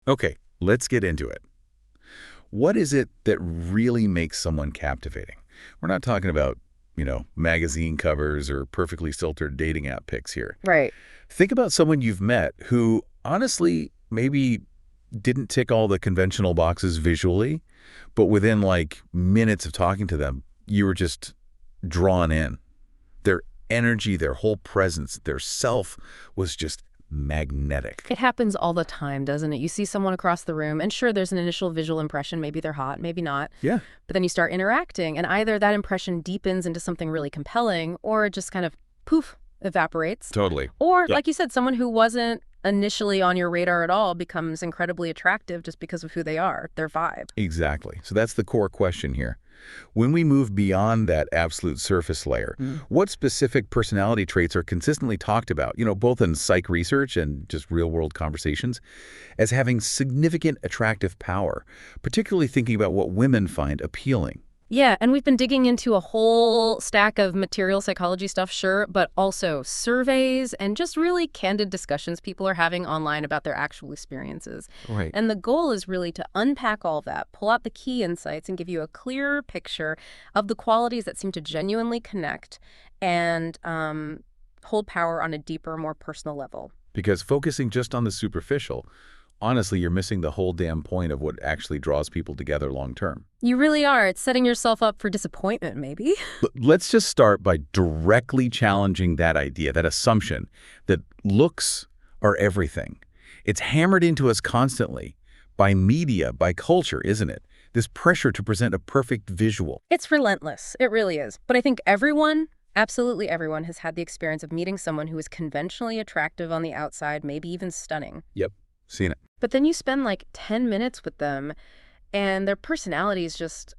Okay, let's get into it. What is it that really makes someone captivating? We're not talking about, magazine covers or perfectly filtered dating app pics here. Right. Think about someone you've met who honestly maybe didn't tick all the conventional boxes visually, but within like minutes of talking to them, you were just drawn in. Their energy, their whole presence, their self was just magnetic. It happens all the time, doesn't it? You see someone across the room, and sure, there's an initial visual impression. Maybe they're hot, maybe not. Yeah, But then you start interacting, and either that impression deepens into something really compelling, or it just kind of, poof, evaporates. totally. Or, Yeah. like you said, someone who wasn't initially on your radar at all becomes incredibly attractive just because of who they are, their vibe. Exactly. So that's the core question here. When we move beyond that absolute surface layer, what specific personality traits are consistently talked about, both in psych research and just real-world conversations, as having significant attractive power, particularly thinking about what women find appealing? Yeah, and we've been digging into a whole stack of material psychology stuff, sure, but also surveys and just really candid discussions people are having online about their actual experiences. Right. And the goal is really to unpack all that, pull out the key insights, and give you a clearer picture of the qualities that seem to genuinely connect and hold power on a deeper, more personal level. Because focusing just on the superficial, honestly, you're missing the whole damn point of what actually draws people together long term. You really are. It's setting yourself up for disappointment, maybe. Let's just start by directly challenging that idea, that assumption that looks are everything. It's hammered into us constantly by media, by culture, isn't it? This pressure to present a perfect visual. It's relentless. It really is. But I think everyone, absolutely everyone, has had the experience of meeting someone who is conventionally attractive on the outside, maybe even stunning. Yep, seen it. But then you spend like 10 minutes with them, and their personality is just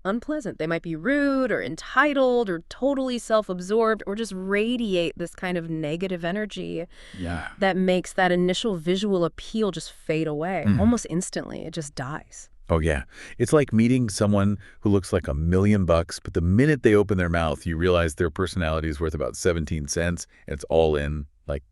unpleasant. They might be rude or entitled or totally self-absorbed or just radiate this kind of negative energy Yeah. that makes that initial visual appeal just fade away almost instantly. It just dies. Oh, yeah. It's like meeting someone who looks like $1 million, but the minute they open their mouth, you realize their personality is worth about 17 cents, and it's all in, like,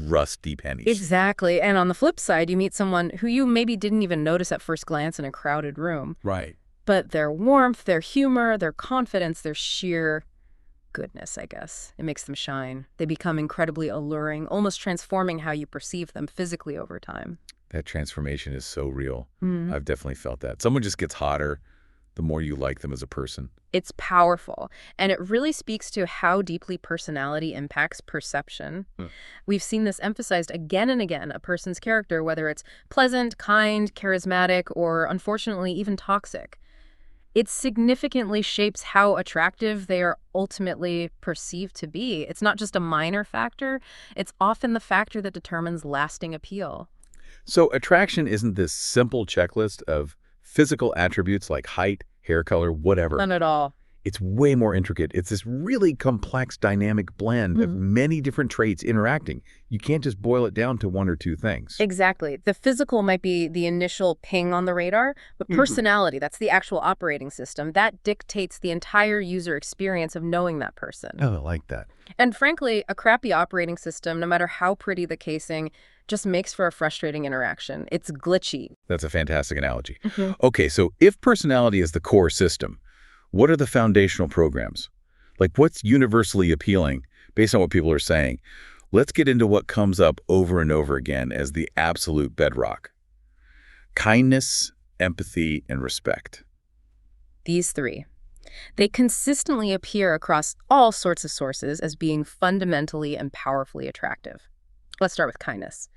rusty pennies. Exactly. And on the flip side, you meet someone who you maybe didn't even notice at first glance in a crowded room. Right. But their warmth, their humor, their confidence, their sheer goodness, I guess, it makes them shine. They become incredibly alluring, almost transforming how you perceive them physically over time. That transformation is so real. I've definitely felt that. Someone just gets hotter the more you like them as a person. It's powerful, and it really speaks to how deeply personality impacts perception. We've seen this emphasized again and again, a person's character, whether it's pleasant, kind, charismatic, or unfortunately even toxic. It significantly shapes how attractive they are ultimately perceived to be. It's not just a minor factor, it's often the factor that determines lasting appeal. So attraction isn't this simple checklist of physical attributes like height, hair color, whatever. None at all. It's way more intricate. It's this really complex dynamic blend of many different traits interacting. You can't just boil it down to one or two things. Exactly. The physical might be the initial ping on the radar, but personality, that's the actual operating system, that dictates the entire user experience of knowing that person. Oh, I like that. And frankly, a crappy operating system, no matter how pretty the casing, just makes for a frustrating interaction. It's glitchy. That's a fantastic analogy. Okay, so if personality is the core system, what are the foundational programs? Like what's universally appealing based on what people are saying? Let's get into what comes up over and over again as the absolute bedrock. Kindness, empathy, and respect. These three. They consistently appear across all sorts of sources as being fundamentally and powerfully attractive. Let's start with kindness.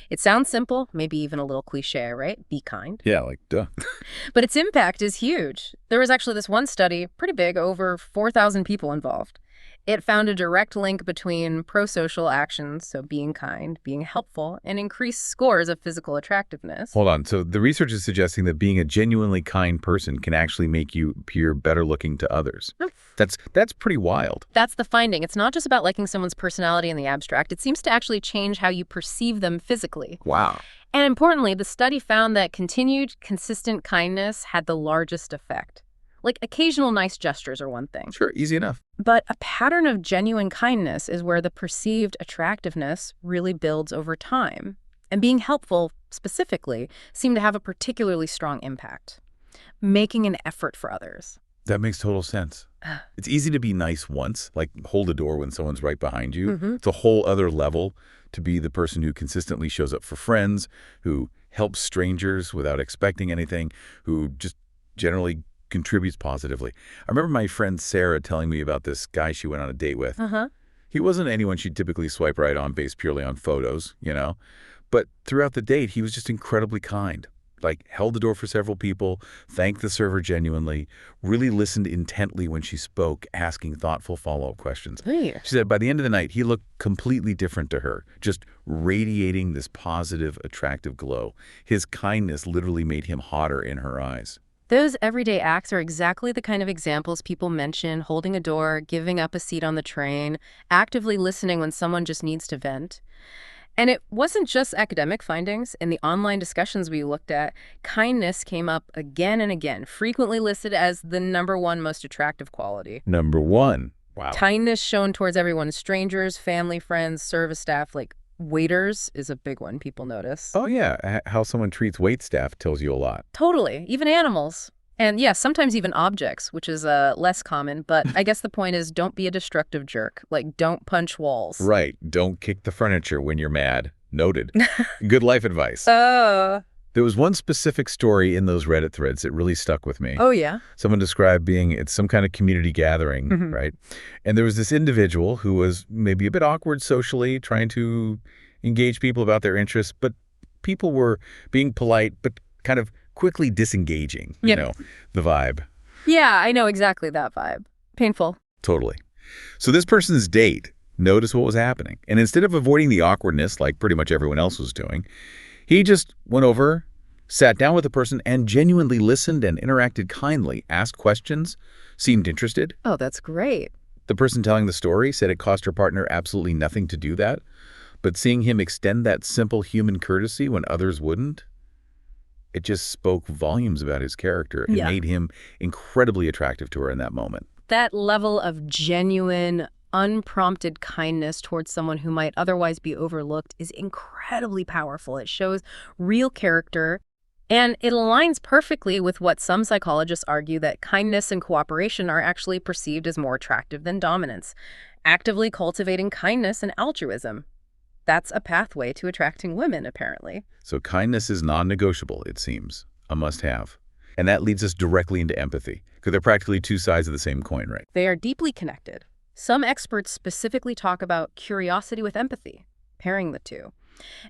It sounds simple, maybe even a little cliche, right? Be kind. Yeah, like duh. But its impact is huge. There was actually this one study, pretty big, over 4,000 people involved. It found a direct link between pro-social actions, so being kind, being helpful, and increased scores of physical attractiveness. Hold on. So the research is suggesting that being a genuinely kind person can actually make you appear better looking to others. That's pretty wild. That's the finding. It's not just about liking someone's personality in the abstract. It seems to actually change how you perceive them physically. Wow. And importantly, the study found that continued, consistent kindness had the largest effect. Like occasional nice gestures are one thing. Sure, easy enough. But a pattern of genuine kindness is where the perceived attractiveness really builds over time. And being helpful specifically, seem to have a particularly strong impact. Making an effort for others. That makes total sense. It's easy to be nice once, like hold a door when someone's right behind you. It's a whole other level to be the person who consistently shows up for friends, who helps strangers without expecting anything, who just generally contributes positively. I remember my friend Sarah telling me about this guy she went on a date with. He wasn't anyone she'd typically swipe right on based purely on photos, you know? But throughout the date, he was just incredibly kind. Like, held the door for several people, thanked the server genuinely, really listened intently when she spoke, asking thoughtful follow-up questions. Hey. She said by the end of the night, he looked completely different to her, just radiating this positive, attractive glow. His kindness literally made him hotter in her eyes. Those everyday acts are exactly the kind of examples people mention: holding a door, giving up a seat on the train, actively listening when someone just needs to vent. And it wasn't just academic findings. In the online discussions we looked at, kindness came up again and again, frequently listed as the #1 most attractive quality. #1. Wow. Kindness shown towards everyone: strangers, family, friends, service staff, like waiters is a big one people notice. Oh, yeah. How someone treats wait staff tells you a lot. Totally. Even animals. And yeah, sometimes even objects, which is less common. But I guess the point is, don't be a destructive jerk. Like, don't punch walls. Right. Don't kick the furniture when you're mad. Noted. Good life advice. There was one specific story in those Reddit threads that really stuck with me. Oh, yeah? Someone described being at some kind of community gathering, right? And there was this individual who was maybe a bit awkward socially, trying to engage people about their interests, but people were being polite, but kind of quickly disengaging, you know, the vibe. Yeah, I know exactly that vibe. Painful. Totally. So this person's date noticed what was happening. And instead of avoiding the awkwardness like pretty much everyone else was doing, he just went over, sat down with the person, and genuinely listened and interacted kindly, asked questions, seemed interested. Oh, that's great. The person telling the story said it cost her partner absolutely nothing to do that, but seeing him extend that simple human courtesy when others wouldn't, it just spoke volumes about his character and made him incredibly attractive to her in that moment. That level of genuine, unprompted kindness towards someone who might otherwise be overlooked is incredibly powerful. It shows real character, and it aligns perfectly with what some psychologists argue, that kindness and cooperation are actually perceived as more attractive than dominance. Actively cultivating kindness and altruism. That's a pathway to attracting women, apparently. So kindness is non-negotiable, it seems, a must-have. And that leads us directly into empathy, because they're practically two sides of the same coin, right? They are deeply connected. Some experts specifically talk about curiosity with empathy, pairing the two.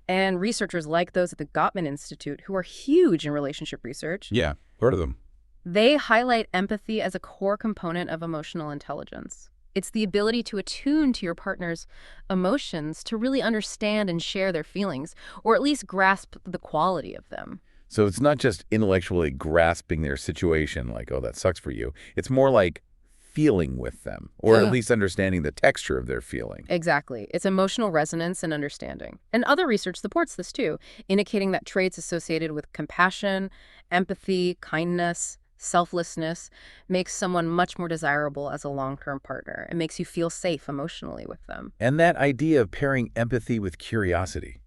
And researchers like those at the Gottman Institute, who are huge in relationship research. Yeah, heard of them. They highlight empathy as a core component of emotional intelligence. It's the ability to attune to your partner's emotions, to really understand and share their feelings, or at least grasp the quality of them. So it's not just intellectually grasping their situation, like, oh, that sucks for you. It's more like feeling with them, or at least understanding the texture of their feeling. Exactly. It's emotional resonance and understanding. And other research supports this too, indicating that traits associated with compassion, empathy, kindness, selflessness makes someone much more desirable as a long-term partner. It makes you feel safe emotionally with them. And that idea of pairing empathy with curiosity,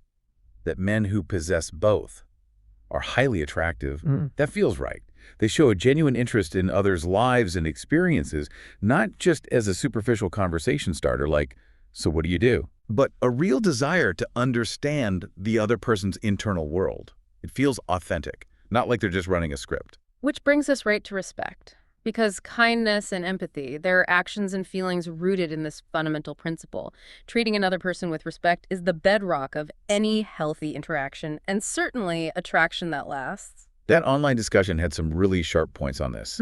that men who possess both are highly attractive, that feels right. They show a genuine interest in others' lives and experiences, not just as a superficial conversation starter like, so what do you do? But a real desire to understand the other person's internal world. It feels authentic, not like they're just running a script. Which brings us right to respect. Because kindness and empathy, they're actions and feelings rooted in this fundamental principle. Treating another person with respect is the bedrock of any healthy interaction, and certainly attraction that lasts. That online discussion had some really sharp points on this.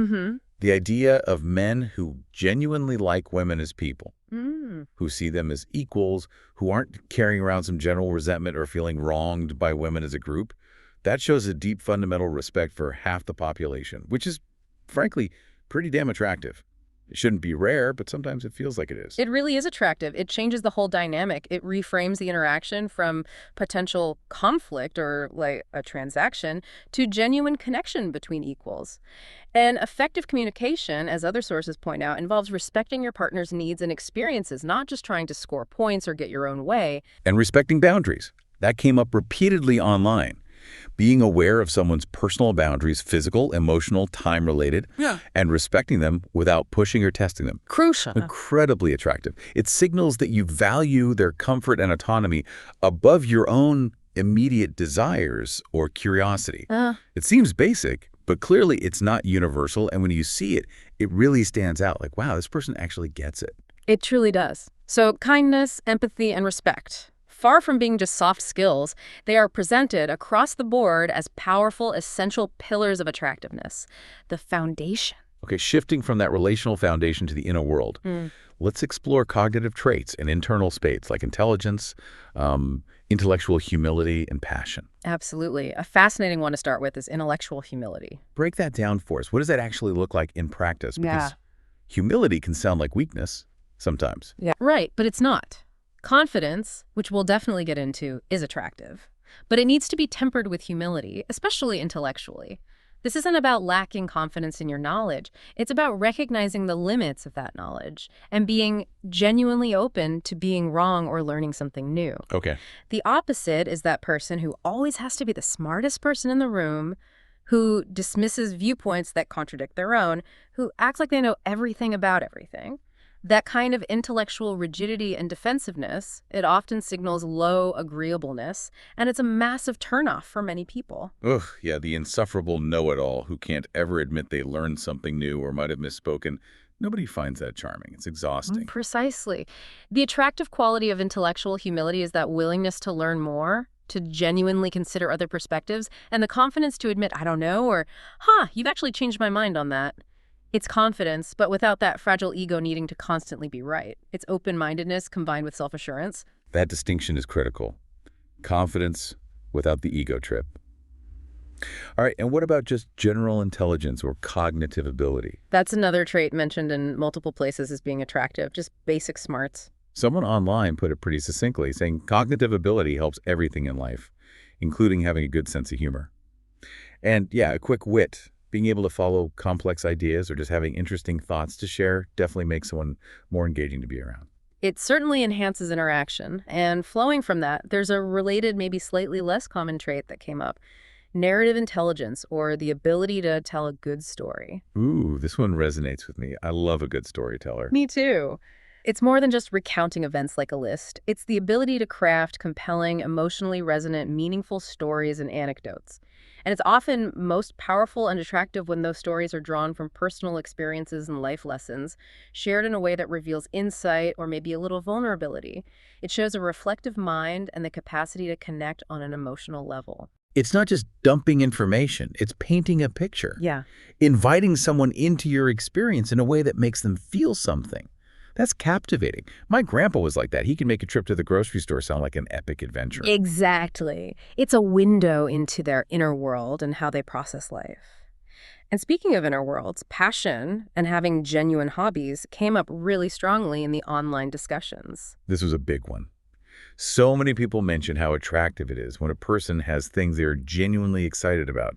The idea of men who genuinely like women as people, who see them as equals, who aren't carrying around some general resentment or feeling wronged by women as a group, that shows a deep fundamental respect for half the population, which is, frankly, pretty damn attractive. It shouldn't be rare, but sometimes it feels like it is. It really is attractive. It changes the whole dynamic. It reframes the interaction from potential conflict or like a transaction to genuine connection between equals. And effective communication, as other sources point out, involves respecting your partner's needs and experiences, not just trying to score points or get your own way. And respecting boundaries. That came up repeatedly online. Being aware of someone's personal boundaries, physical, emotional, time-related, Yeah. and respecting them without pushing or testing them. Crucial. Incredibly attractive. It signals that you value their comfort and autonomy above your own immediate desires or curiosity. It seems basic, but clearly it's not universal, and when you see it, it really stands out. Like, wow, this person actually gets it. It truly does. So kindness, empathy, and respect. Far from being just soft skills, they are presented across the board as powerful, essential pillars of attractiveness. The foundation. Okay, shifting from that relational foundation to the inner world, let's explore cognitive traits and internal states like intelligence, intellectual humility, and passion. Absolutely. A fascinating one to start with is intellectual humility. Break that down for us. What does that actually look like in practice? Because Yeah. humility can sound like weakness sometimes. Yeah. Right, but it's not. Confidence, which we'll definitely get into, is attractive. But it needs to be tempered with humility, especially intellectually. This isn't about lacking confidence in your knowledge. It's about recognizing the limits of that knowledge and being genuinely open to being wrong or learning something new. Okay. The opposite is that person who always has to be the smartest person in the room, who dismisses viewpoints that contradict their own, who acts like they know everything about everything. That kind of intellectual rigidity and defensiveness, it often signals low agreeableness, and it's a massive turnoff for many people. Ugh, yeah, the insufferable know-it-all who can't ever admit they learned something new or might have misspoken. Nobody finds that charming. It's exhausting. Precisely. The attractive quality of intellectual humility is that willingness to learn more, to genuinely consider other perspectives, and the confidence to admit, I don't know, or, you've actually changed my mind on that. It's confidence, but without that fragile ego needing to constantly be right. It's open-mindedness combined with self-assurance. That distinction is critical. Confidence without the ego trip. All right, and what about just general intelligence or cognitive ability? That's another trait mentioned in multiple places as being attractive, just basic smarts. Someone online put it pretty succinctly, saying cognitive ability helps everything in life, including having a good sense of humor. And yeah, a quick wit. Being able to follow complex ideas or just having interesting thoughts to share definitely makes someone more engaging to be around. It certainly enhances interaction. And flowing from that, there's a related, maybe slightly less common trait that came up. Narrative intelligence, or the ability to tell a good story. Ooh, this one resonates with me. I love a good storyteller. Me too. It's more than just recounting events like a list. It's the ability to craft compelling, emotionally resonant, meaningful stories and anecdotes. And it's often most powerful and attractive when those stories are drawn from personal experiences and life lessons, shared in a way that reveals insight or maybe a little vulnerability. It shows a reflective mind and the capacity to connect on an emotional level. It's not just dumping information, it's painting a picture. Yeah. Inviting someone into your experience in a way that makes them feel something. That's captivating. My grandpa was like that. He can make a trip to the grocery store sound like an epic adventure. Exactly. It's a window into their inner world and how they process life. And speaking of inner worlds, passion and having genuine hobbies came up really strongly in the online discussions. This was a big one. So many people mention how attractive it is when a person has things they're genuinely excited about.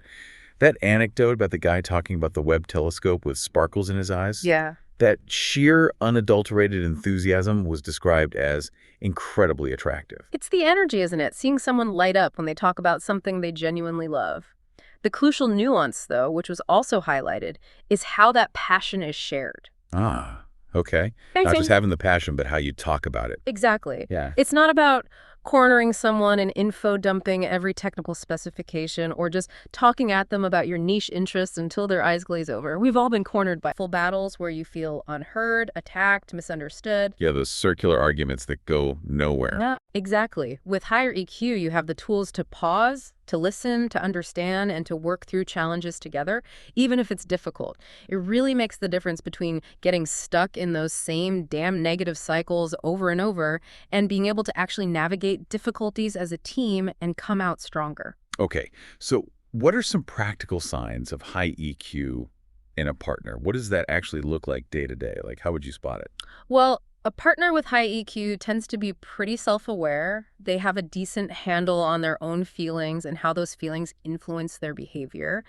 That anecdote about the guy talking about the Webb telescope with sparkles in his eyes? Yeah. That sheer, unadulterated enthusiasm was described as incredibly attractive. It's the energy, isn't it? Seeing someone light up when they talk about something they genuinely love. The crucial nuance, though, which was also highlighted, is how that passion is shared. Ah, okay. Not just having the passion, but how you talk about it. Exactly. Yeah. It's not about cornering someone and info dumping every technical specification or just talking at them about your niche interests until their eyes glaze over. We've all been cornered by full battles where you feel unheard, attacked, misunderstood. Yeah, those circular arguments that go nowhere. Yeah, exactly. With higher EQ, you have the tools to pause, to listen, to understand, and to work through challenges together, even if it's difficult. It really makes the difference between getting stuck in those same damn negative cycles over and over and being able to actually navigate difficulties as a team and come out stronger. Okay, so what are some practical signs of high EQ in a partner? What does that actually look like day to day? Like, how would you spot it? Well, A partner with high EQ tends to be pretty self-aware. They have a decent handle on their own feelings and how those feelings influence their behavior.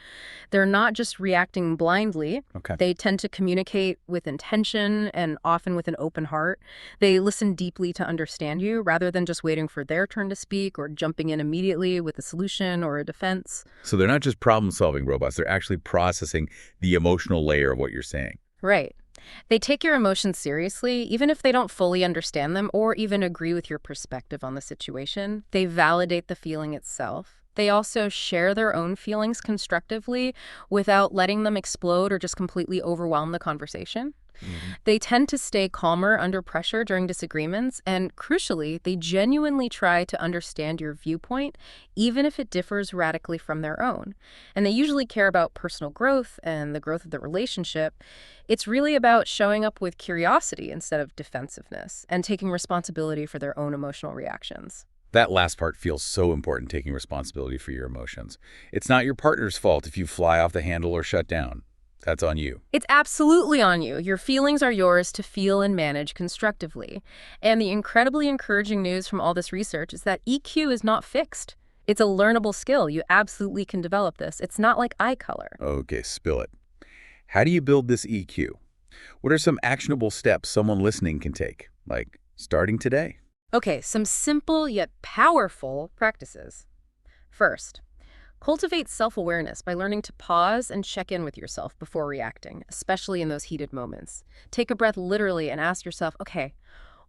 They're not just reacting blindly. Okay. They tend to communicate with intention and often with an open heart. They listen deeply to understand you rather than just waiting for their turn to speak or jumping in immediately with a solution or a defense. So they're not just problem-solving robots. They're actually processing the emotional layer of what you're saying. Right. They take your emotions seriously, even if they don't fully understand them or even agree with your perspective on the situation. They validate the feeling itself. They also share their own feelings constructively without letting them explode or just completely overwhelm the conversation. They tend to stay calmer under pressure during disagreements, and crucially, they genuinely try to understand your viewpoint, even if it differs radically from their own. And they usually care about personal growth and the growth of the relationship. It's really about showing up with curiosity instead of defensiveness and taking responsibility for their own emotional reactions. That last part feels so important, taking responsibility for your emotions. It's not your partner's fault if you fly off the handle or shut down. That's on you. It's absolutely on you. Your feelings are yours to feel and manage constructively. And the incredibly encouraging news from all this research is that EQ is not fixed. It's a learnable skill. You absolutely can develop this. It's not like eye color. Okay, spill it. How do you build this EQ? What are some actionable steps someone listening can take, like starting today? Okay, some simple yet powerful practices. First, cultivate self-awareness by learning to pause and check in with yourself before reacting, especially in those heated moments. Take a breath literally and ask yourself, okay,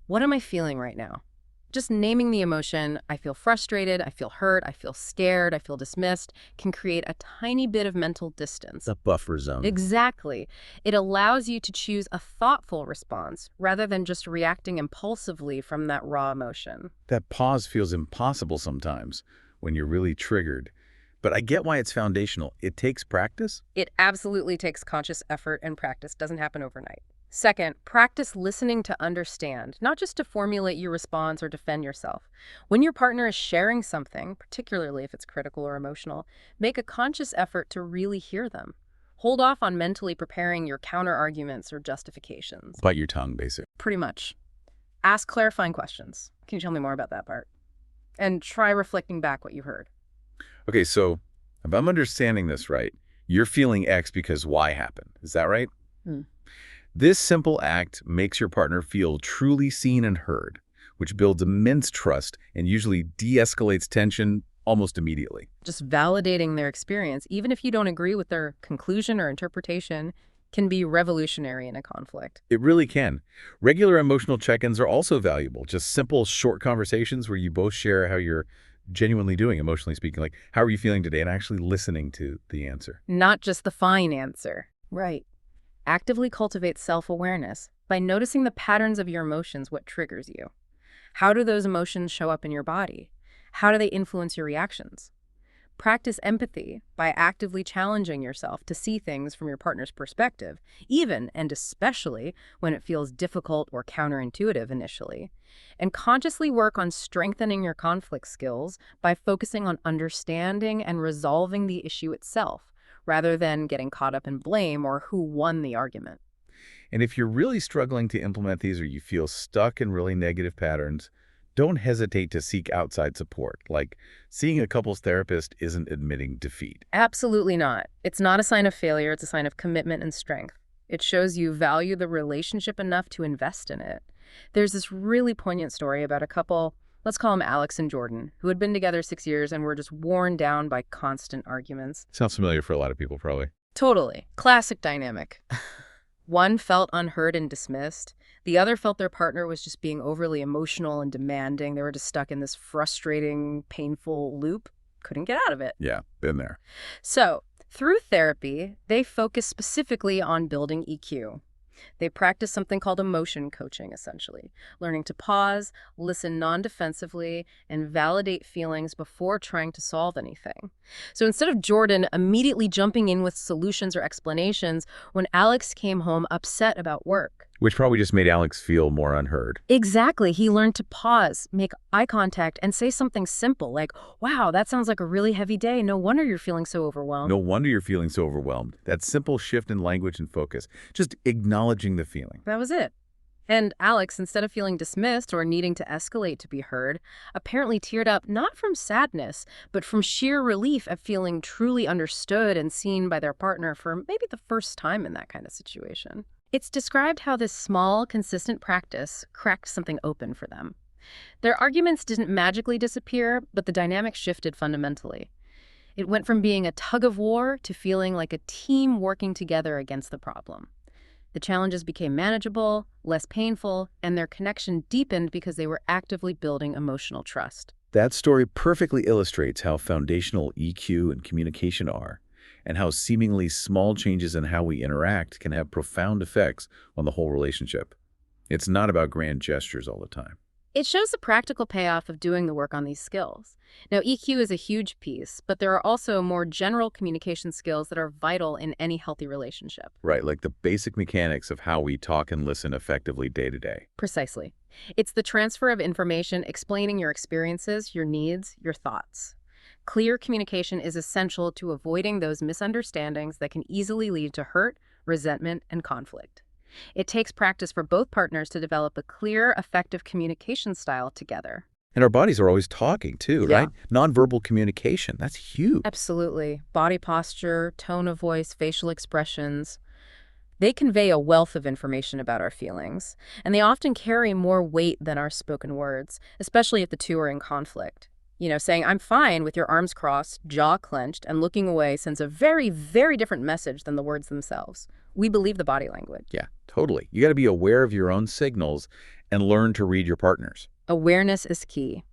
what am I feeling right now? Just naming the emotion, I feel frustrated, I feel hurt, I feel scared, I feel dismissed, can create a tiny bit of mental distance. The buffer zone. Exactly. It allows you to choose a thoughtful response rather than just reacting impulsively from that raw emotion. That pause feels impossible sometimes when you're really triggered. But I get why it's foundational. It takes practice. It absolutely takes conscious effort and practice. Doesn't happen overnight. Second, practice listening to understand, not just to formulate your response or defend yourself. When your partner is sharing something, particularly if it's critical or emotional, make a conscious effort to really hear them. Hold off on mentally preparing your counter-arguments or justifications. Bite your tongue, basically. Pretty much. Ask clarifying questions. Can you tell me more about that part? And try reflecting back what you heard. Okay, so if I'm understanding this right, you're feeling X because Y happened. Is that right? This simple act makes your partner feel truly seen and heard, which builds immense trust and usually de-escalates tension almost immediately. Just validating their experience, even if you don't agree with their conclusion or interpretation, can be revolutionary in a conflict. It really can. Regular emotional check-ins are also valuable. Just simple, short conversations where you both share how you're genuinely doing, emotionally speaking. Like, how are you feeling today? And actually listening to the answer. Not just the fine answer. Right. Actively cultivate self-awareness by noticing the patterns of your emotions, what triggers you. How do those emotions show up in your body? How do they influence your reactions? Practice empathy by actively challenging yourself to see things from your partner's perspective, even and especially when it feels difficult or counterintuitive initially. And consciously work on strengthening your conflict skills by focusing on understanding and resolving the issue itself, rather than getting caught up in blame or who won the argument. And if you're really struggling to implement these or you feel stuck in really negative patterns, don't hesitate to seek outside support. Like, seeing a couples therapist isn't admitting defeat. Absolutely not. It's not a sign of failure. It's a sign of commitment and strength. It shows you value the relationship enough to invest in it. There's this really poignant story about a couple, let's call them Alex and Jordan, who had been together 6 years and were just worn down by constant arguments. Sounds familiar for a lot of people, probably. Totally. Classic dynamic. One felt unheard and dismissed. The other felt their partner was just being overly emotional and demanding. They were just stuck in this frustrating, painful loop. Couldn't get out of it. Yeah, been there. So, through therapy, they focus specifically on building EQ. They practice something called emotion coaching, essentially, learning to pause, listen non-defensively, and validate feelings before trying to solve anything. So instead of Jordan immediately jumping in with solutions or explanations, when Alex came home upset about work, Which probably just made Alex feel more unheard. exactly, he learned to pause, make eye contact, and say something simple like, wow, that sounds like a really heavy day. No wonder you're feeling so overwhelmed. No wonder you're feeling so overwhelmed. That simple shift in language and focus, just acknowledging the feeling. That was it. And Alex, instead of feeling dismissed or needing to escalate to be heard, apparently teared up not from sadness, but from sheer relief at feeling truly understood and seen by their partner for maybe the first time in that kind of situation. It's described how this small, consistent practice cracked something open for them. Their arguments didn't magically disappear, but the dynamic shifted fundamentally. It went from being a tug of war to feeling like a team working together against the problem. The challenges became manageable, less painful, and their connection deepened because they were actively building emotional trust. That story perfectly illustrates how foundational EQ and communication are, and how seemingly small changes in how we interact can have profound effects on the whole relationship. It's not about grand gestures all the time. It shows the practical payoff of doing the work on these skills. Now, EQ is a huge piece, but there are also more general communication skills that are vital in any healthy relationship. Right, like the basic mechanics of how we talk and listen effectively day to day. Precisely. It's the transfer of information, explaining your experiences, your needs, your thoughts. Clear communication is essential to avoiding those misunderstandings that can easily lead to hurt, resentment, and conflict. It takes practice for both partners to develop a clear, effective communication style together. And our bodies are always talking too, Yeah. right? Nonverbal communication, that's huge. Absolutely. Body posture, tone of voice, facial expressions. They convey a wealth of information about our feelings, and they often carry more weight than our spoken words, especially if the two are in conflict. Saying, "I'm fine" with your arms crossed, jaw clenched, and looking away sends a very, very different message than the words themselves. We believe the body language. Yeah, totally. You got to be aware of your own signals and learn to read your partners. Awareness is key.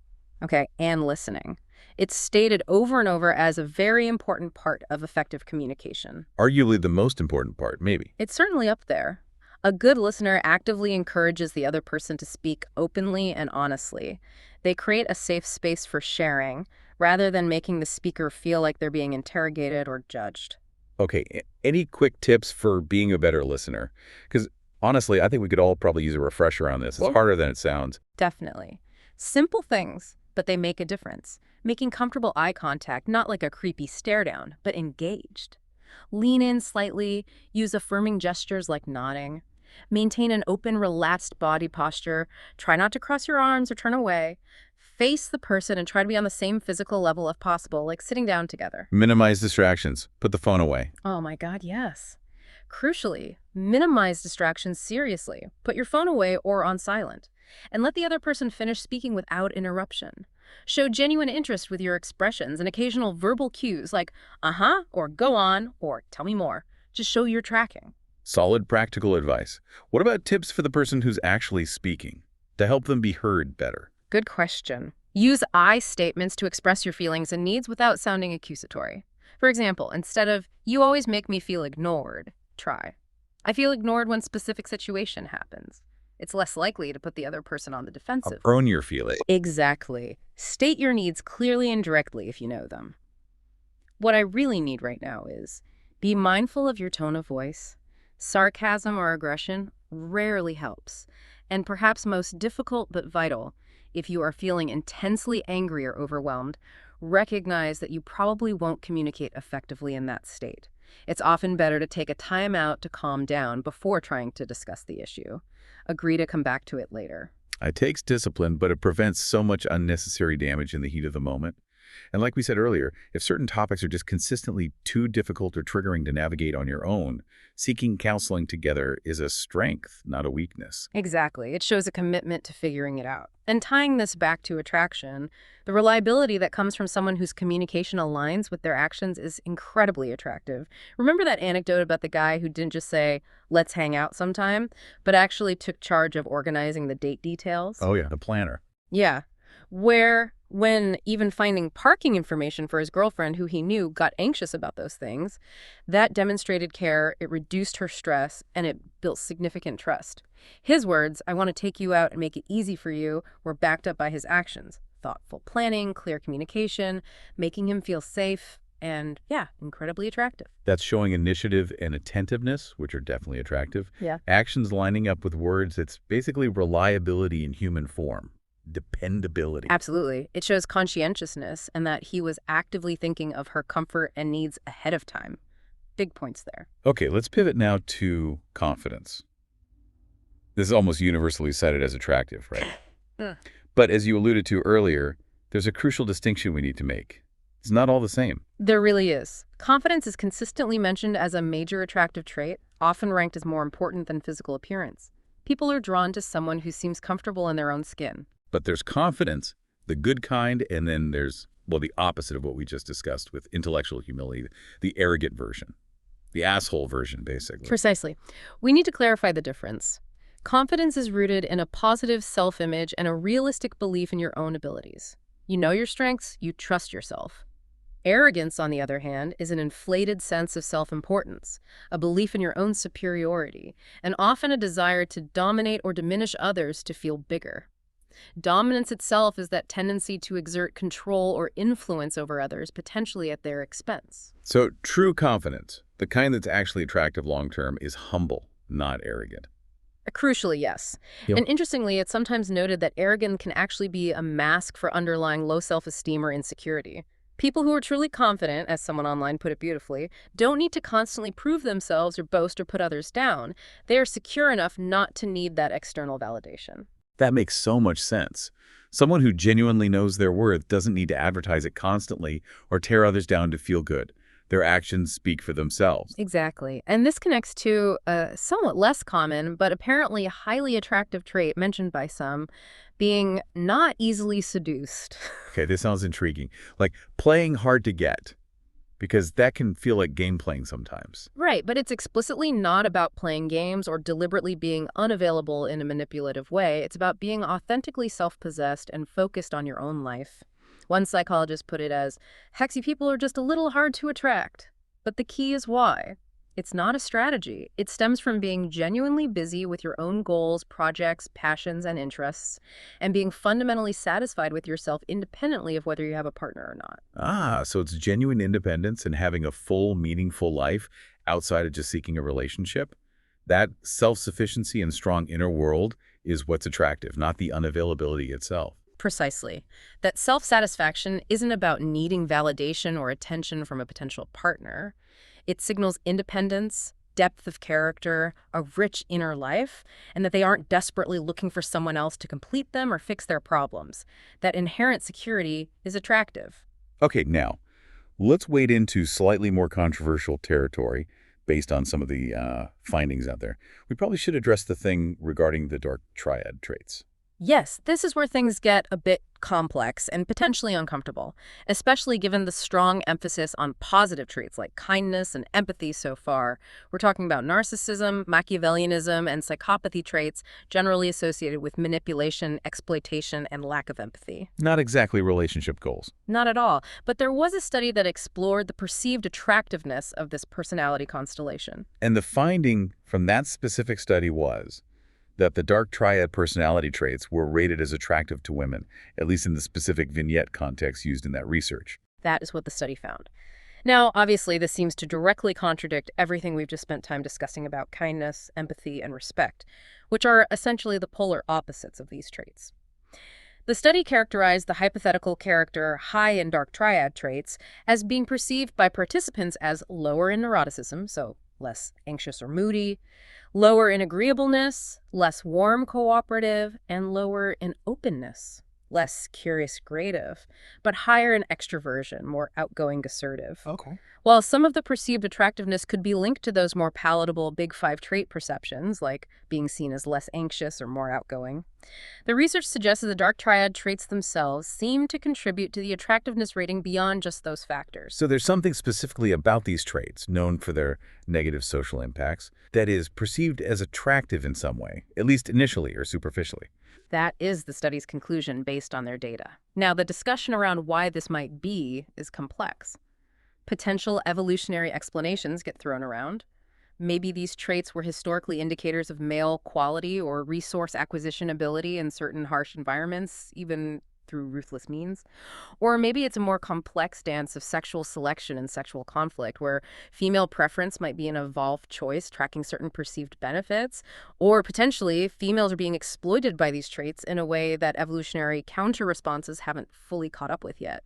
Okay, and listening. It's stated over and over as a very important part of effective communication. Arguably the most important part, maybe. It's certainly up there. A good listener actively encourages the other person to speak openly and honestly. They create a safe space for sharing, rather than making the speaker feel like they're being interrogated or judged. Okay, any quick tips for being a better listener? Because honestly, I think we could all probably use a refresher on this. It's harder than it sounds. Definitely. Simple things, but they make a difference. Making comfortable eye contact, not like a creepy stare down, but engaged. Lean in slightly, use affirming gestures like nodding. Maintain an open, relaxed body posture. Try not to cross your arms or turn away. Face the person and try to be on the same physical level if possible, like sitting down together. Minimize distractions. Put the phone away. Oh my God, yes. Crucially, minimize distractions seriously. Put your phone away or on silent. And let the other person finish speaking without interruption. Show genuine interest with your expressions and occasional verbal cues like, uh-huh, or go on, or tell me more. Just show you're tracking. Solid practical advice. What about tips for the person who's actually speaking to help them be heard better? Good question. Use I statements to express your feelings and needs without sounding accusatory. For example, instead of, "You always make me feel ignored," try, "I feel ignored when specific situation happens." It's less likely to put the other person on the defensive. Own your feeling. Exactly. State your needs clearly and directly if you know them. What I really need right now is be mindful of your tone of voice. Sarcasm or aggression rarely helps, and perhaps most difficult but vital, if you are feeling intensely angry or overwhelmed, recognize that you probably won't communicate effectively in that state. It's often better to take a time out to calm down before trying to discuss the issue. Agree to come back to it later. It takes discipline, but it prevents so much unnecessary damage in the heat of the moment. And like we said earlier, if certain topics are just consistently too difficult or triggering to navigate on your own, seeking counseling together is a strength, not a weakness. Exactly. It shows a commitment to figuring it out. And tying this back to attraction, the reliability that comes from someone whose communication aligns with their actions is incredibly attractive. Remember that anecdote about the guy who didn't just say, "Let's hang out sometime," but actually took charge of organizing the date details? Oh yeah, the planner. Yeah. Where, when even finding parking information for his girlfriend who he knew got anxious about those things, that demonstrated care, it reduced her stress, and it built significant trust. His words, "I want to take you out and make it easy for you," were backed up by his actions. Thoughtful planning, clear communication, making him feel safe, and yeah, incredibly attractive. That's showing initiative and attentiveness, which are definitely attractive. Yeah. Actions lining up with words, it's basically reliability in human form. Dependability. Absolutely. It shows conscientiousness and that he was actively thinking of her comfort and needs ahead of time. Big points there. Okay, let's pivot now to confidence. This is almost universally cited as attractive, right? Yeah. But as you alluded to earlier, there's a crucial distinction we need to make. It's not all the same. There really is. Confidence is consistently mentioned as a major attractive trait, often ranked as more important than physical appearance. People are drawn to someone who seems comfortable in their own skin. But there's confidence, the good kind, and then there's, well, the opposite of what we just discussed with intellectual humility, the arrogant version, the asshole version, basically. Precisely. We need to clarify the difference. Confidence is rooted in a positive self-image and a realistic belief in your own abilities. You know your strengths, you trust yourself. Arrogance, on the other hand, is an inflated sense of self-importance, a belief in your own superiority, and often a desire to dominate or diminish others to feel bigger. Dominance itself is that tendency to exert control or influence over others, potentially at their expense. So true confidence, the kind that's actually attractive long-term, is humble, not arrogant. Crucially, yes. Yep. And interestingly, it's sometimes noted that arrogance can actually be a mask for underlying low self-esteem or insecurity. People who are truly confident, as someone online put it beautifully, don't need to constantly prove themselves or boast or put others down. They are secure enough not to need that external validation. That makes so much sense. Someone who genuinely knows their worth doesn't need to advertise it constantly or tear others down to feel good. Their actions speak for themselves. Exactly. And this connects to a somewhat less common, but apparently highly attractive trait mentioned by some, being not easily seduced. Okay, this sounds intriguing. Like playing hard to get, because that can feel like game playing sometimes. Right, but it's explicitly not about playing games or deliberately being unavailable in a manipulative way. It's about being authentically self-possessed and focused on your own life. One psychologist put it as, "Hexy people are just a little hard to attract." But the key is why. It's not a strategy. It stems from being genuinely busy with your own goals, projects, passions, and interests, and being fundamentally satisfied with yourself independently of whether you have a partner or not. Ah, so it's genuine independence and having a full, meaningful life outside of just seeking a relationship. That self-sufficiency and strong inner world is what's attractive, not the unavailability itself. Precisely. That self-satisfaction isn't about needing validation or attention from a potential partner. It signals independence, depth of character, a rich inner life, and that they aren't desperately looking for someone else to complete them or fix their problems. That inherent security is attractive. Okay, now, let's wade into slightly more controversial territory based on some of the findings out there. We probably should address the thing regarding the dark triad traits. Yes, this is where things get a bit complex and potentially uncomfortable, especially given the strong emphasis on positive traits like kindness and empathy so far. We're talking about narcissism, Machiavellianism, and psychopathy traits generally associated with manipulation, exploitation, and lack of empathy. Not exactly relationship goals. Not at all, but there was a study that explored the perceived attractiveness of this personality constellation. And the finding from that specific study was that the dark triad personality traits were rated as attractive to women, at least in the specific vignette context used in that research. That is what the study found. Now, obviously, this seems to directly contradict everything we've just spent time discussing about kindness, empathy, and respect, which are essentially the polar opposites of these traits. The study characterized the hypothetical character high in dark triad traits as being perceived by participants as lower in neuroticism, so less anxious or moody, lower in agreeableness, less warm cooperative, and lower in openness, less curious creative, but higher in extroversion, more outgoing assertive. Okay. While some of the perceived attractiveness could be linked to those more palatable Big Five trait perceptions, like being seen as less anxious or more outgoing, the research suggests that the dark triad traits themselves seem to contribute to the attractiveness rating beyond just those factors. So there's something specifically about these traits, known for their negative social impacts, that is perceived as attractive in some way, at least initially or superficially. That is the study's conclusion based on their data. Now, the discussion around why this might be is complex. Potential evolutionary explanations get thrown around. Maybe these traits were historically indicators of male quality or resource acquisition ability in certain harsh environments, even through ruthless means. Or maybe it's a more complex dance of sexual selection and sexual conflict, where female preference might be an evolved choice tracking certain perceived benefits, or potentially females are being exploited by these traits in a way that evolutionary counter-responses haven't fully caught up with yet.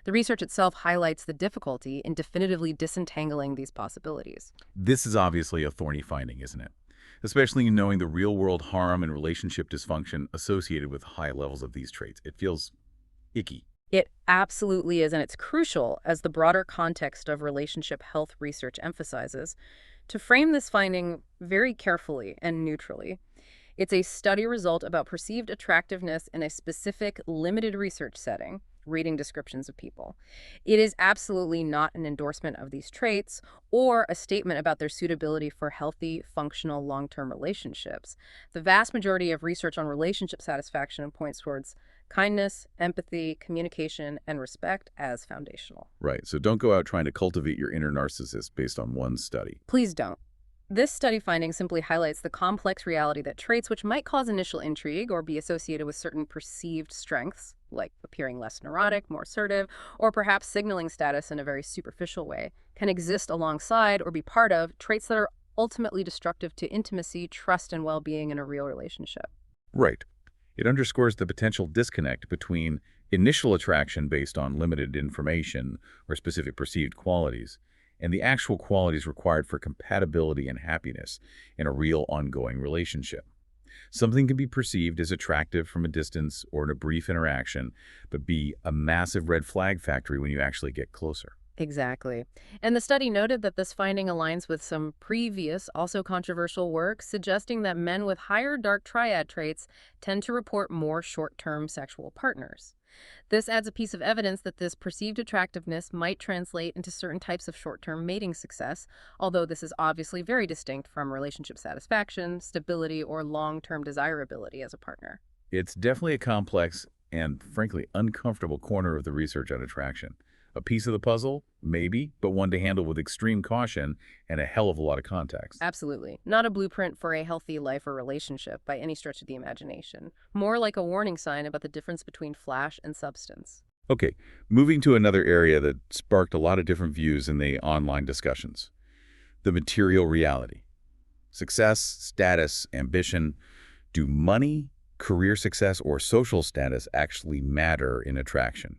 The research itself highlights the difficulty in definitively disentangling these possibilities. This is obviously a thorny finding, isn't it? especially knowing the real-world harm and relationship dysfunction associated with high levels of these traits. It feels icky. It absolutely is, and it's crucial, as the broader context of relationship health research emphasizes, to frame this finding very carefully and neutrally. It's a study result about perceived attractiveness in a specific, limited research setting, reading descriptions of people. It is absolutely not an endorsement of these traits or a statement about their suitability for healthy, functional, long-term relationships. The vast majority of research on relationship satisfaction points towards kindness, empathy, communication, and respect as foundational. Right, so don't go out trying to cultivate your inner narcissist based on one study. Please don't. This study finding simply highlights the complex reality that traits which might cause initial intrigue or be associated with certain perceived strengths, like appearing less neurotic, more assertive, or perhaps signaling status in a very superficial way, can exist alongside or be part of traits that are ultimately destructive to intimacy, trust, and well-being in a real relationship. Right. It underscores the potential disconnect between initial attraction based on limited information or specific perceived qualities and the actual qualities required for compatibility and happiness in a real ongoing relationship. Something can be perceived as attractive from a distance or in a brief interaction, but be a massive red flag factory when you actually get closer. Exactly. And the study noted that this finding aligns with some previous, also controversial work, suggesting that men with higher dark triad traits tend to report more short-term sexual partners. This adds a piece of evidence that this perceived attractiveness might translate into certain types of short-term mating success, although this is obviously very distinct from relationship satisfaction, stability, or long-term desirability as a partner. It's definitely a complex and, frankly, uncomfortable corner of the research on attraction. A piece of the puzzle, maybe, but one to handle with extreme caution and a hell of a lot of context. Absolutely. Not a blueprint for a healthy life or relationship by any stretch of the imagination. More like a warning sign about the difference between flash and substance. Okay, moving to another area that sparked a lot of different views in the online discussions. The material reality. Success, status, ambition. Do money, career success, or social status actually matter in attraction?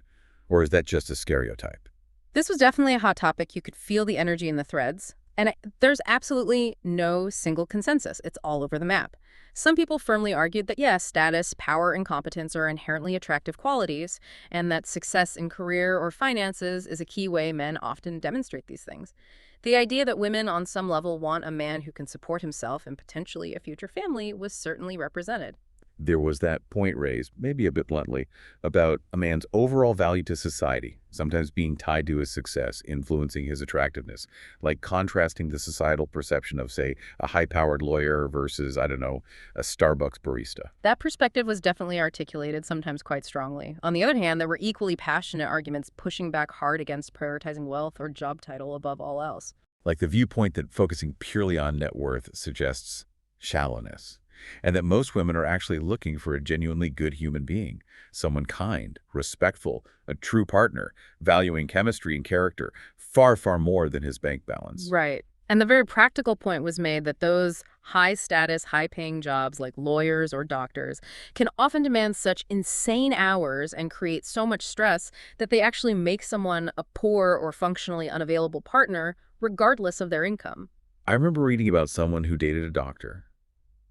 Or is that just a stereotype? This was definitely a hot topic. You could feel the energy in the threads. And there's absolutely no single consensus. It's all over the map. Some people firmly argued that, yes, status, power, and competence are inherently attractive qualities, and that success in career or finances is a key way men often demonstrate these things. The idea that women on some level want a man who can support himself and potentially a future family was certainly represented. There was that point raised, maybe a bit bluntly, about a man's overall value to society, sometimes being tied to his success, influencing his attractiveness, like contrasting the societal perception of, say, a high-powered lawyer versus, I don't know, a Starbucks barista. That perspective was definitely articulated, sometimes quite strongly. On the other hand, there were equally passionate arguments pushing back hard against prioritizing wealth or job title above all else. Like the viewpoint that focusing purely on net worth suggests shallowness, and that most women are actually looking for a genuinely good human being, someone kind, respectful, a true partner, valuing chemistry and character, far, far more than his bank balance. Right. And the very practical point was made that those high-status, high-paying jobs like lawyers or doctors can often demand such insane hours and create so much stress that they actually make someone a poor or functionally unavailable partner regardless of their income. I remember reading about someone who dated a doctor.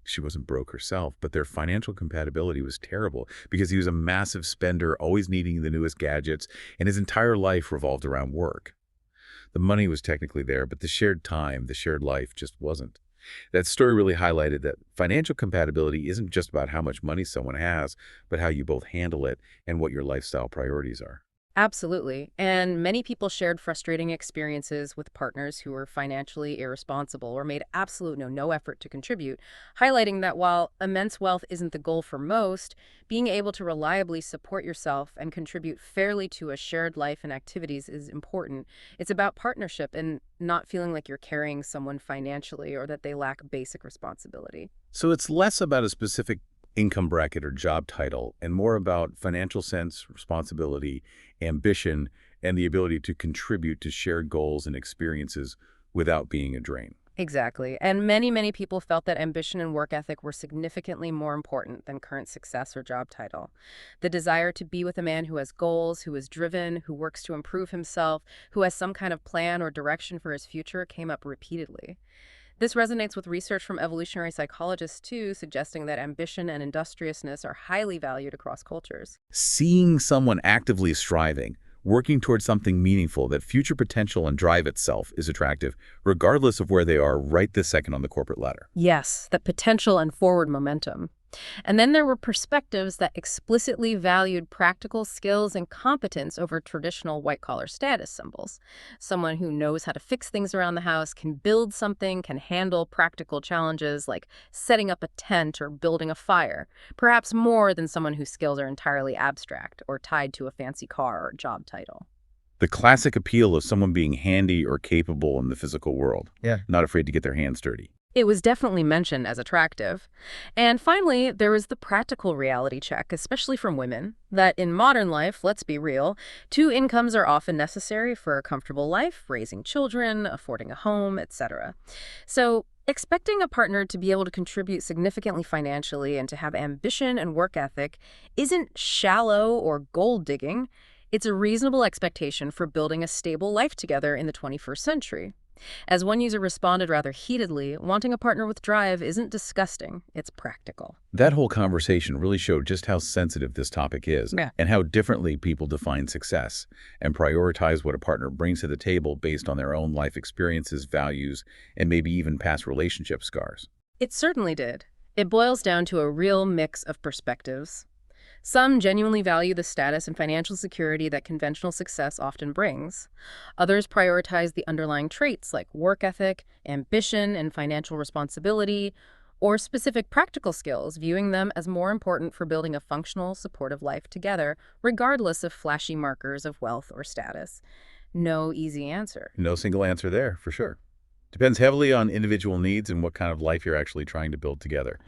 She wasn't broke herself, but their financial compatibility was terrible because he was a massive spender, always needing the newest gadgets, and his entire life revolved around work. The money was technically there, but the shared time, the shared life just wasn't. That story really highlighted that financial compatibility isn't just about how much money someone has, but how you both handle it and what your lifestyle priorities are. Absolutely. And many people shared frustrating experiences with partners who were financially irresponsible or made absolute no effort to contribute, highlighting that while immense wealth isn't the goal for most, being able to reliably support yourself and contribute fairly to a shared life and activities is important. It's about partnership and not feeling like you're carrying someone financially or that they lack basic responsibility. So it's less about a specific income bracket or job title and more about financial sense, responsibility, ambition, and the ability to contribute to shared goals and experiences without being a drain. Exactly. And many people felt that ambition and work ethic were significantly more important than current success or job title. The desire to be with a man who has goals, who is driven, who works to improve himself, who has some kind of plan or direction for his future came up repeatedly. This resonates with research from evolutionary psychologists, too, suggesting that ambition and industriousness are highly valued across cultures. Seeing someone actively striving, working towards something meaningful, that future potential and drive itself is attractive, regardless of where they are right this second on the corporate ladder. Yes, that potential and forward momentum. And then there were perspectives that explicitly valued practical skills and competence over traditional white-collar status symbols. Someone who knows how to fix things around the house, can build something, can handle practical challenges like setting up a tent or building a fire, perhaps more than someone whose skills are entirely abstract or tied to a fancy car or job title. The classic appeal of someone being handy or capable in the physical world. Yeah. Not afraid to get their hands dirty. It was definitely mentioned as attractive. And finally, there was the practical reality check, especially from women, that in modern life, let's be real, two incomes are often necessary for a comfortable life, raising children, affording a home, etc. So expecting a partner to be able to contribute significantly financially and to have ambition and work ethic isn't shallow or gold digging. It's a reasonable expectation for building a stable life together in the 21st century. As one user responded rather heatedly, wanting a partner with drive isn't disgusting, it's practical. That whole conversation really showed just how sensitive this topic is, Yeah. and how differently people define success and prioritize what a partner brings to the table based on their own life experiences, values, and maybe even past relationship scars. It certainly did. It boils down to a real mix of perspectives. Some genuinely value the status and financial security that conventional success often brings. Others prioritize the underlying traits like work ethic, ambition, and financial responsibility, or specific practical skills, viewing them as more important for building a functional, supportive life together, regardless of flashy markers of wealth or status. No easy answer. No single answer there, for sure. Depends heavily on individual needs and what kind of life you're actually trying to build together.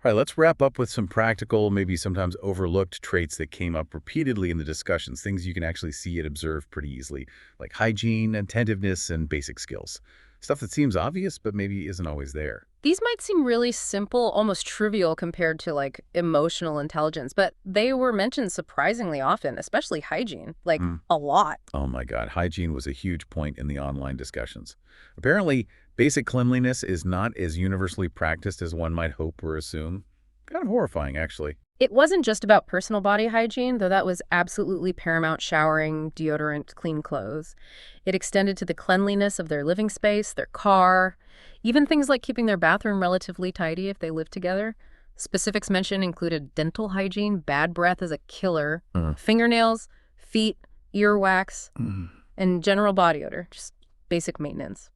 All right, let's wrap up with some practical, maybe sometimes overlooked traits that came up repeatedly in the discussions, things you can actually see and observe pretty easily, like hygiene, attentiveness, and basic skills. Stuff that seems obvious, but maybe isn't always there. These might seem really simple, almost trivial compared to like emotional intelligence, but they were mentioned surprisingly often, especially hygiene, like a lot. Oh my God, hygiene was a huge point in the online discussions. Apparently, basic cleanliness is not as universally practiced as one might hope or assume. Kind of horrifying, actually. It wasn't just about personal body hygiene, though that was absolutely paramount: showering, deodorant, clean clothes. It extended to the cleanliness of their living space, their car, even things like keeping their bathroom relatively tidy if they lived together. Specifics mentioned included dental hygiene, bad breath is a killer, fingernails, feet, earwax, and general body odor, just basic maintenance.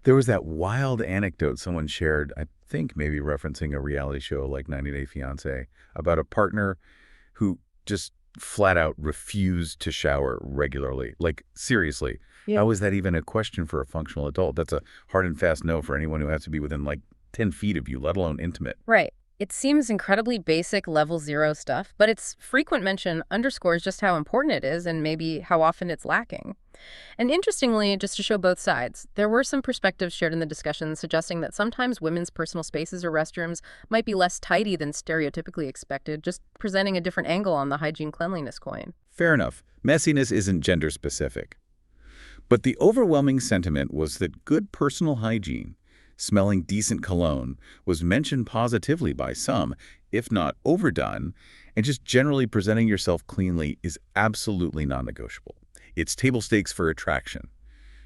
There was that wild anecdote someone shared, I think maybe referencing a reality show like 90 Day Fiancé, about a partner who just flat out refused to shower regularly. Like, seriously, how is that even a question for a functional adult? That's a hard and fast no for anyone who has to be within like 10 feet of you, let alone intimate. Right. It seems incredibly basic, level zero stuff, but its frequent mention underscores just how important it is and maybe how often it's lacking. And interestingly, just to show both sides, there were some perspectives shared in the discussion suggesting that sometimes women's personal spaces or restrooms might be less tidy than stereotypically expected, just presenting a different angle on the hygiene cleanliness coin. Fair enough. Messiness isn't gender specific. But the overwhelming sentiment was that good personal hygiene, smelling decent cologne, was mentioned positively by some, if not overdone, and just generally presenting yourself cleanly is absolutely non-negotiable. It's table stakes for attraction.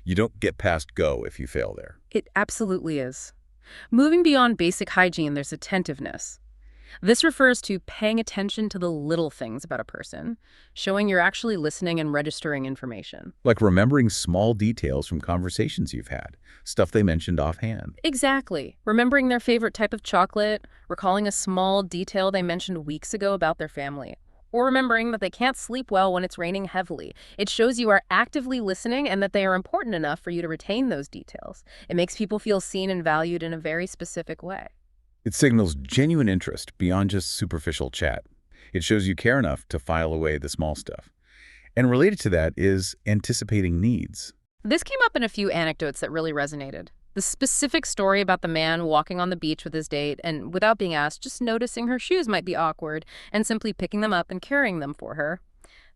You don't get past go if you fail there. It absolutely is. Moving beyond basic hygiene, there's attentiveness. This refers to paying attention to the little things about a person, showing you're actually listening and registering information. Like remembering small details from conversations you've had, stuff they mentioned offhand. Exactly. Remembering their favorite type of chocolate, recalling a small detail they mentioned weeks ago about their family, or remembering that they can't sleep well when it's raining heavily. It shows you are actively listening and that they are important enough for you to retain those details. It makes people feel seen and valued in a very specific way. It signals genuine interest beyond just superficial chat. It shows you care enough to file away the small stuff. And related to that is anticipating needs. This came up in a few anecdotes that really resonated. The specific story about the man walking on the beach with his date and, without being asked, just noticing her shoes might be awkward and simply picking them up and carrying them for her.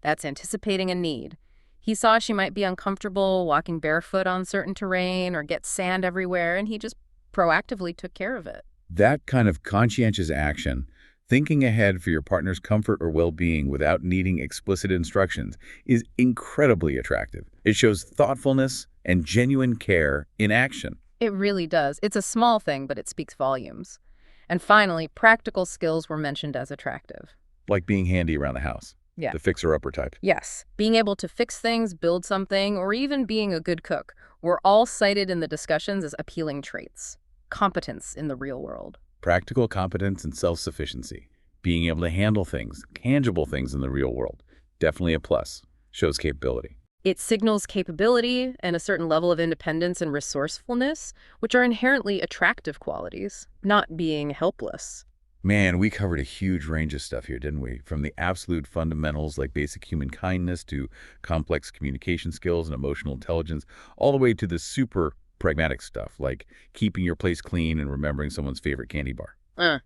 That's anticipating a need. He saw she might be uncomfortable walking barefoot on certain terrain or get sand everywhere, and he just proactively took care of it. That kind of conscientious action, thinking ahead for your partner's comfort or well-being without needing explicit instructions, is incredibly attractive. It shows thoughtfulness and genuine care in action. It really does. It's a small thing, but it speaks volumes. And finally, practical skills were mentioned as attractive. Like being handy around the house. Yeah. The fixer-upper type. Yes, being able to fix things, build something, or even being a good cook were all cited in the discussions as appealing traits. Competence in the real world. Practical competence and self-sufficiency. Being able to handle things, tangible things in the real world. Definitely a plus. Shows capability. It signals capability and a certain level of independence and resourcefulness, which are inherently attractive qualities, not being helpless. Man, we covered a huge range of stuff here, didn't we? From the absolute fundamentals like basic human kindness to complex communication skills and emotional intelligence, all the way to the super pragmatic stuff like keeping your place clean and remembering someone's favorite candy bar.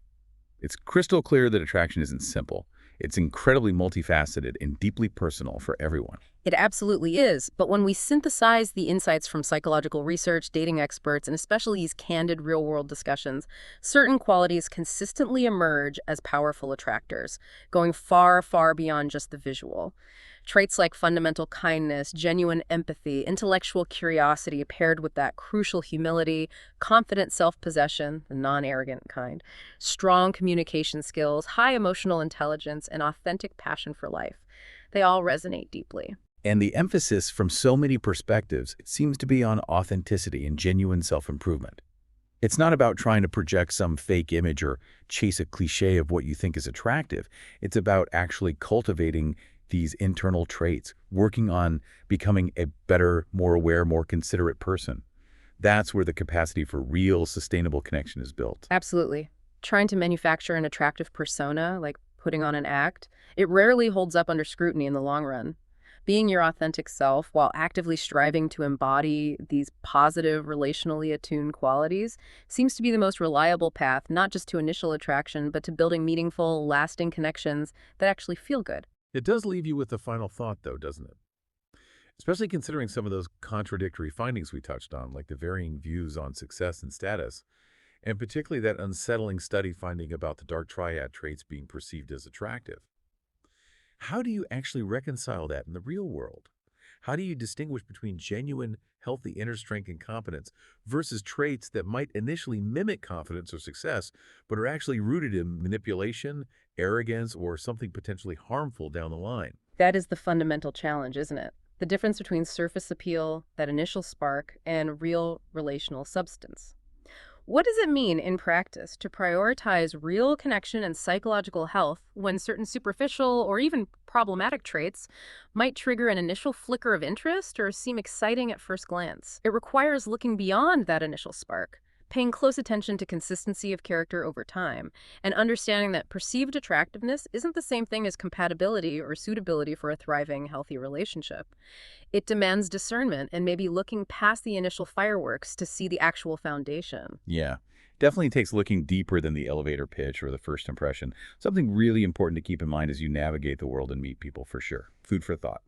It's crystal clear that attraction isn't simple. It's incredibly multifaceted and deeply personal for everyone. It absolutely is, but when we synthesize the insights from psychological research, dating experts, and especially these candid real-world discussions, certain qualities consistently emerge as powerful attractors, going far, far beyond just the visual. Traits like fundamental kindness, genuine empathy, intellectual curiosity paired with that crucial humility, confident self-possession, the non-arrogant kind, strong communication skills, high emotional intelligence, and authentic passion for life. They all resonate deeply. And the emphasis from so many perspectives, it seems to be on authenticity and genuine self-improvement. It's not about trying to project some fake image or chase a cliche of what you think is attractive. It's about actually cultivating these internal traits, working on becoming a better, more aware, more considerate person. That's where the capacity for real, sustainable connection is built. Absolutely. Trying to manufacture an attractive persona, like putting on an act, it rarely holds up under scrutiny in the long run. Being your authentic self while actively striving to embody these positive, relationally attuned qualities seems to be the most reliable path, not just to initial attraction, but to building meaningful, lasting connections that actually feel good. It does leave you with the final thought, though, doesn't it? Especially considering some of those contradictory findings we touched on, like the varying views on success and status, and particularly that unsettling study finding about the dark triad traits being perceived as attractive. How do you actually reconcile that in the real world? How do you distinguish between genuine, healthy inner strength and competence versus traits that might initially mimic confidence or success, but are actually rooted in manipulation, arrogance, or something potentially harmful down the line? That is the fundamental challenge, isn't it? The difference between surface appeal, that initial spark, and real relational substance. What does it mean in practice to prioritize real connection and psychological health when certain superficial or even problematic traits might trigger an initial flicker of interest or seem exciting at first glance? It requires looking beyond that initial spark, paying close attention to consistency of character over time, and understanding that perceived attractiveness isn't the same thing as compatibility or suitability for a thriving, healthy relationship. It demands discernment and maybe looking past the initial fireworks to see the actual foundation. Yeah, definitely takes looking deeper than the elevator pitch or the first impression. Something really important to keep in mind as you navigate the world and meet people, for sure. Food for thought.